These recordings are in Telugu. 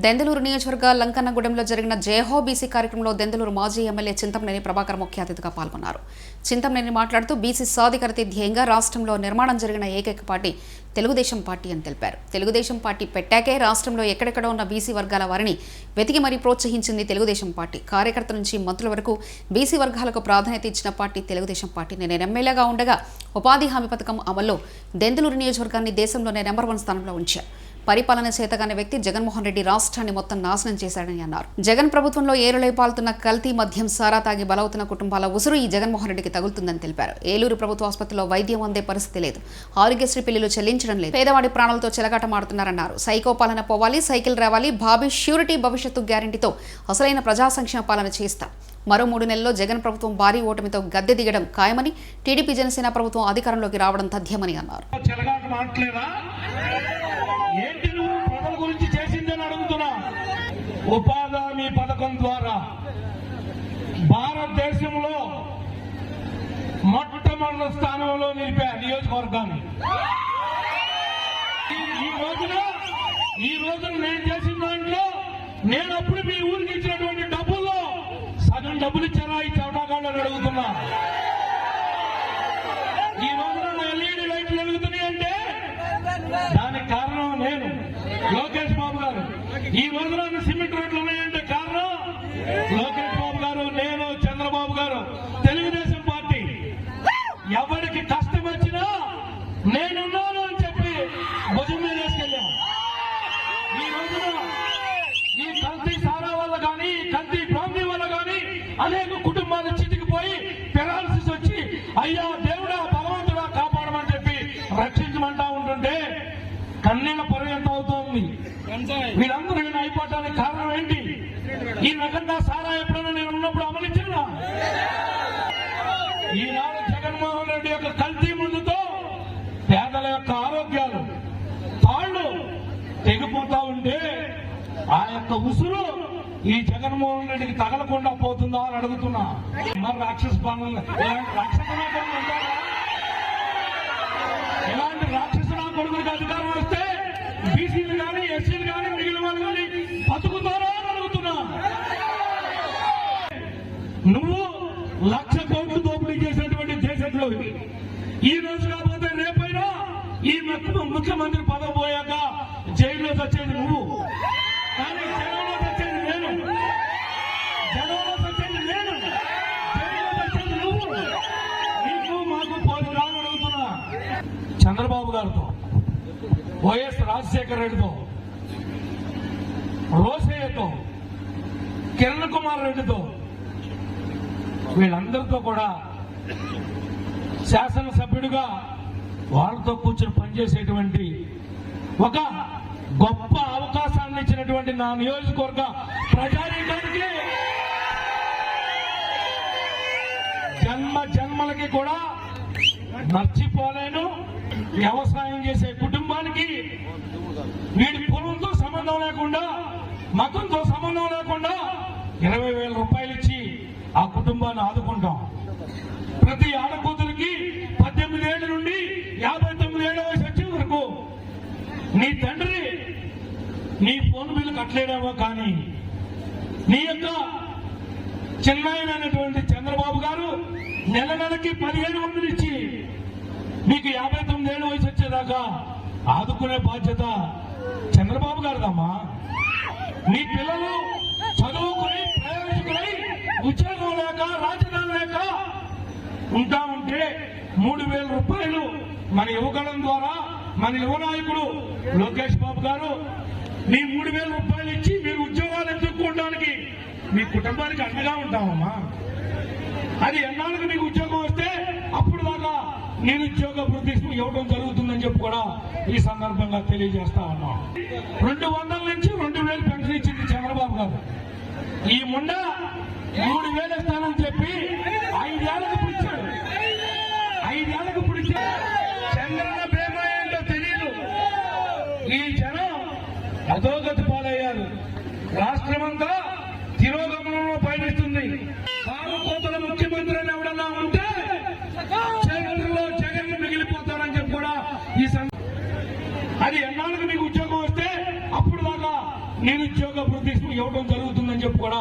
దెందులూరు నియోజకవర్గ లంకన్నగూడెంలో జరిగిన జయహో బీసీ కార్యక్రమంలో దెందులూరు మాజీ ఎమ్మెల్యే చింతమనేని ప్రభాకర్ ముఖ్య అతిథిగా పాల్గొన్నారు. చింతమనేని మాట్లాడుతూ బీసీ సాధికారత ధ్యేయంగా రాష్ట్రంలో నిర్మాణం జరిగిన ఏకైక పార్టీ తెలుగుదేశం పార్టీ అని తెలిపారు. తెలుగుదేశం పార్టీ పెట్టాకే రాష్ట్రంలో ఎక్కడెక్కడ ఉన్న బీసీ వర్గాల వారిని వెతికి మరీ ప్రోత్సహించింది తెలుగుదేశం పార్టీ. కార్యకర్త నుంచి మంత్రుల వరకు బీసీ వర్గాలకు ప్రాధాన్యత ఇచ్చిన పార్టీ తెలుగుదేశం పార్టీ. నేను ఎమ్మెల్యేగా ఉండగా ఉపాధి హామీ పథకం అమల్లో దెందులూరు నియోజకవర్గాన్ని దేశంలోనే నెంబర్ 1 స్థానంలో ఉంచారు. పరిపాలన చేతగానే వ్యక్తి జగన్మోహన్ రెడ్డి రాష్ట్రాన్ని మొత్తం నాశనం చేశాడని అన్నారు. జగన్ ప్రభుత్వంలో ఏరులై పాల్తున్న కల్తీ మద్యం సారా తాగి బలవుతున్న కుటుంబాల ఉసురు ఈ జగన్మోహన్ రెడ్డికి తగులుతుందని తెలిపారు. ఏలూరు ప్రభుత్వ ఆసుపత్రిలో వైద్యం అందే పరిస్థితి లేదు. ఆరోగ్యశ్రీ బిల్లులు చెల్లించడం లేదు. పేదవాడి ప్రాణాలతో చెలగాటమాడుతున్నారన్నారు. సైకో పాలన పోవాలి, సైకిల్ రావాలి, బాబీ ష్యూరిటీ భవిష్యత్తు గ్యారంటీతో అసలైన ప్రజా సంక్షేమ పాలన చేస్తా. మరో 3 నెలల్లో జగన్ ప్రభుత్వం భారీ ఓటమితో గద్దె దిగడం ఖాయమని, టీడీపీ జనసేన ప్రభుత్వం అధికారంలోకి రావడం తథ్యమని అన్నారు. ఏంటి నువ్వు ప్రజల గురించి చేసిందని అడుగుతున్నా. ఉపాధి హామీ పథకం ద్వారా భారతదేశంలో మొట్టమొదటి స్థానంలో నిలిపా నియోజకవర్గాన్ని. ఈ రోజున నేను చేసిన దాంట్లో నేను అప్పుడు మీ ఊరికి ఇచ్చినటువంటి డబ్బుల్లో సగం డబ్బులు ఇచ్చారా ఈ చౌటాకాళ్ళని అడుగుతున్నా. ఈ రోజున ఎల్ఈడి లైట్లు వెలుగుతున్నాయి అంటే దానికి కారణం నేను, లోకేష్ బాబు గారు. ఈ రోజున సిమెంట్ రోడ్లు ఉన్నాయంటే కారణం లోకేష్ బాబు గారు, నేను, చంద్రబాబు గారు, తెలుగుదేశం పార్టీ. ఎవరికి కష్టం వచ్చినా నేనున్నాను అని చెప్పి భుజం మీద వేసుకెళ్ళాము. ఈ రోజున ఈ కల్తీ సారా వల్ల కానీ, కల్తీ ప్రాంతీ వల్ల కానీ అనేక కుటుంబాలు చితికిపోయి పెరాలసిస్ వచ్చి అయ్యా దేవుడా భగవంతుడా కాపాడమని చెప్పి రక్షించమంటా ఉంటుంటే కన్నీళ్ళ పొర ఎంత అవుతోంది. వీళ్ళందరూ నేను అయిపోవటానికి కారణం ఏంటి? ఈ రకంగా సారా ఎప్పుడైనా నేను ఉన్నప్పుడు అమలించినా? ఈనాడు జగన్మోహన్ రెడ్డి యొక్క కల్తీ ముందుతో పేదల యొక్క ఆరోగ్యాలు తాళ్లు తెగిపోతా ఉంటే ఆ యొక్క ఉసురు ఈ జగన్మోహన్ రెడ్డికి తగలకుండా పోతుందా అని అడుగుతున్నా. మరి రాక్షస పాలన ఇలాంటి రాక్షసుల కొడుకులకు అధికారం వస్తే బీసీలు కానీ, ఎస్సీలు కానీ, మిగిలిన వాళ్ళు కానీ బతుకుతారా అని అడుగుతున్నా. నువ్వు 1,00,000 కోట్లు దోపిడీ చేసినటువంటి దేశంలో ఈ రోజు కాకపోతే రేపైనా ఈ ముఖ్యమంత్రి పదవి పోయాక జైల్లో వచ్చేది నువ్వు, కానీ జనంలో వచ్చేది నేను, జనంలో వచ్చేది నేను, జైల్లో వచ్చేది నువ్వు. నీకు మాకు పోదు రాని అడుగుతున్నా. చంద్రబాబు గారితో, వైఎస్ రాజశేఖర రెడ్డితో, రోసయ్యతో, కిరణ్ కుమార్ రెడ్డితో, వీళ్ళందరితో కూడా శాసనసభ్యుడిగా వాళ్ళతో కూర్చొని పనిచేసేటువంటి ఒక గొప్ప అవకాశాన్ని ఇచ్చినటువంటి నా నియోజకవర్గ ప్రజానీకానికి జన్మలకి కూడా మర్చిపోలేను. వ్యవసాయం చేసే కుటుంబానికి వీడి పొలంతో సంబంధం లేకుండా, మతంతో సంబంధం లేకుండా 20,000 రూపాయలు ఇచ్చి ఆ కుటుంబాన్ని ఆదుకుంటాం. ప్రతి ఆడకూతురికి 18 ఏళ్ల నుండి 59 ఏళ్ల వయసు వచ్చే వరకు నీ తండ్రి నీ ఫోన్ బిల్లు కట్టలేడేమో, కానీ నీ యొక్క చిన్నాయనటువంటి చంద్రబాబు గారు నెలకి 15,000 ఇచ్చి నీకు 59 ఏళ్ల వయసు వచ్చేదాకా ఆదుకునే బాధ్యత చంద్రబాబు గారిదమ్మా. నీ పిల్లలు చదువుకుని ప్రయోజకులై ఉద్యోగం లేక, రాజధాని లేక ఉంటా ఉంటే 3,000 రూపాయలు మన యువగళం ద్వారా మన యువ నాయకుడు లోకేష్ బాబు గారు మీ 3,000 రూపాయలు ఇచ్చి మీరు ఉద్యోగాలు ఎదుర్కోవడానికి మీ కుటుంబానికి అండగా ఉంటామమ్మా. అది ఎన్నాళ్ళకి మీకు ఉద్యోగం వస్తే అప్పుడు దాకా నేను ఉద్యోగ వృద్ధి ఇవ్వడం జరుగుతుందని చెప్పి కూడా ఈ సందర్భంగా తెలియజేస్తా ఉన్నాం. 200 నుంచి 2,000 పెన్షన్ ఇచ్చింది చంద్రబాబు గారు. ఈ ముండ 3,000 ఇస్తానని చెప్పి 5 ఏళ్లకు పిలిచాడు. 5 ఏళ్లకు పిలిచాడు. చంద్రన్న బీమా ఏంటో తెలియదు. ఈ జనం అధోగతి పాలయ్యారు. రాష్ట్రమంతా తిరోగమనంలో పయనిస్తుంది. కారుకోతల ముఖ్యమంత్రి అని ఎవడన్నా ఉంటే చరిత్రలో జగన్ మిగిలిపోతారని చెప్పి కూడా ఈ అది ఎన్నాళ్ళకి మీకు ఉద్యోగం వస్తే అప్పుడు దాకా నిరుద్యోగ వృత్తి ఇవ్వడం జరుగుతుందని చెప్పి కూడా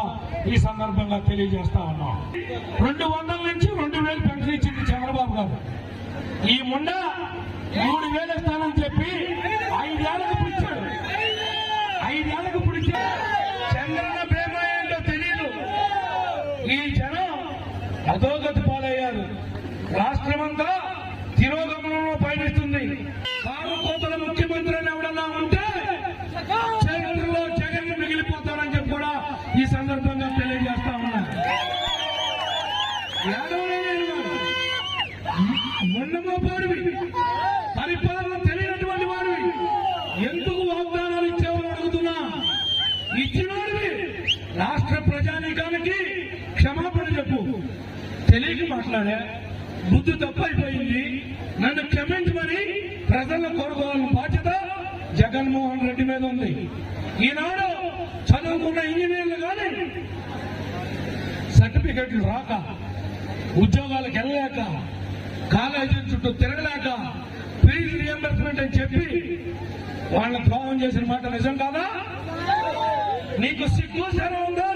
ఈ సందర్భంగా తెలియజేస్తా ఉన్నాం. 200 నుంచి 2000 పెన్షన్ ఇచ్చింది చంద్రబాబు గారు. ఈ ముండ 3000 ఇస్తానని చెప్పి 5 ఏళ్లకు పిలిచాడు. 5 ఏళ్లకు పిలిచాడు. చంద్రన్న ప్రేమ ఏంటో తెలియదు. ఈ జనం అధోగతి పాలయ్యారు. రాష్ట్రమంతా తిరోగమనంలో పయనిస్తుంది. కారు కోతల ముఖ్యమంత్రి అని ఎవడన్నా ఉంటే చరిత్రలో జగన్ మిగిలిపోతారని చెప్పి కూడా ఈ సందర్భంగా తెలియజేస్తా ఉన్నా. మొన్నమోపాడివి, పరిపాలన తెలియనటువంటి వాడివి, ఎందుకు వాగ్దానాలు ఇచ్చేవాళ్ళు అడుగుతున్నా. ఇచ్చినవాడివి రాష్ట్ర ప్రజానీకానికి క్షమాపణ చెప్పు. తెలియక మాట్లాడా, బుద్ధి తప్పైపోయింది, నన్ను క్షమించమని ప్రజలను కోరుకోవాలని బాధ్యత జగన్మోహన్ రెడ్డి మీద ఉంది. ఈనాడు చదువుకున్న ఇంజనీర్లు కానీ సర్టిఫికెట్లు రాక, ఉద్యోగాలకు వెళ్ళలేక, కాలేజీల చుట్టూ తిరగలేక, ఫీజు రియంబర్స్మెంట్ అని చెప్పి వాళ్ళని ద్రోహం చేసిన మాట నిజం కాదా? నీకు సిగ్గు శరం ఉందా?